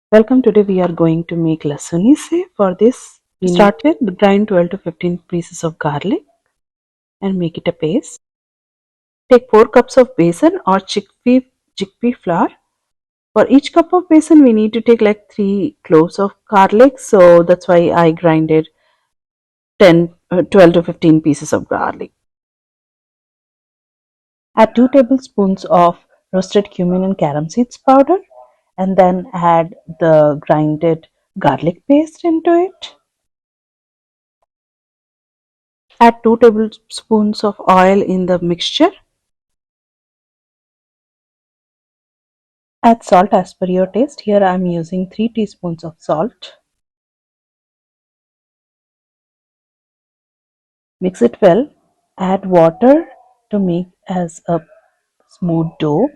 Welcome. Today we are going to make Lahsuni se. For this, we start with grind 12 to 15 pieces of garlic and make it a paste. Take 4 cups of besan or chickpea flour. For each cup of besan, we need to take like 3 cloves of garlic. So that's why I grinded 12 to 15 pieces of garlic. Add 2 tablespoons of roasted cumin and carom seeds powder, and then add the grinded garlic paste into it. Add 2 tablespoons of oil in the mixture. Add salt as per your taste. Here I am using 3 teaspoons of salt. Mix it well. Add water to make as a smooth dough.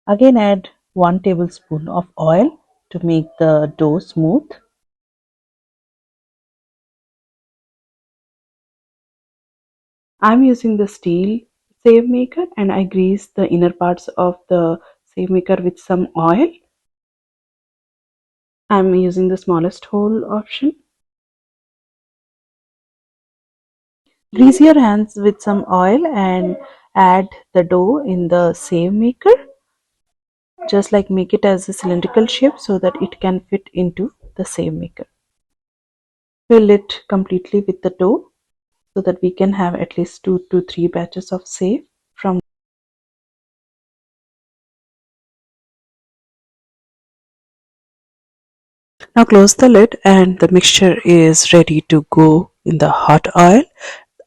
Again add 1 tablespoon of oil to make the dough smooth. I am using the steel save maker and I grease the inner parts of the save maker with some oil. I am using the smallest hole option. Grease your hands with some oil and add the dough in the save maker. Just like make it as a cylindrical shape so that it can fit into the save maker. Fill it completely with the dough so that we can have at least 2 to 3 batches of save from. Now close the lid and the mixture is ready to go in the hot oil.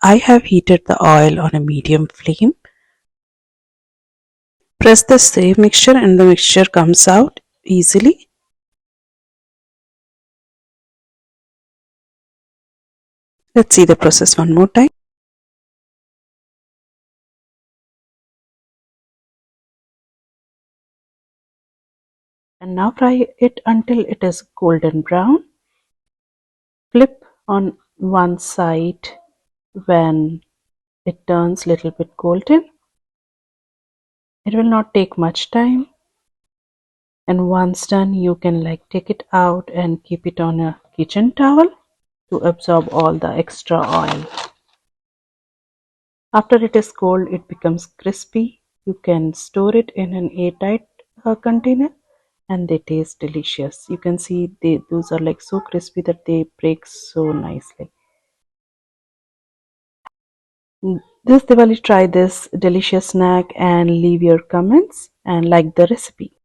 I have heated the oil on a medium flame. Press the save mixture and the mixture comes out easily. Let's see the process one more time. And now fry it until it is golden brown. Flip on one side when it turns little bit golden. It will not take much time, and once done you can like take it out and keep it on a kitchen towel to absorb all the extra oil. After it is cold, it becomes crispy. You can store it in an airtight container and they taste delicious. You can see those are like so crispy that they break so nicely. This Diwali, try this delicious snack and leave your comments and like the recipe.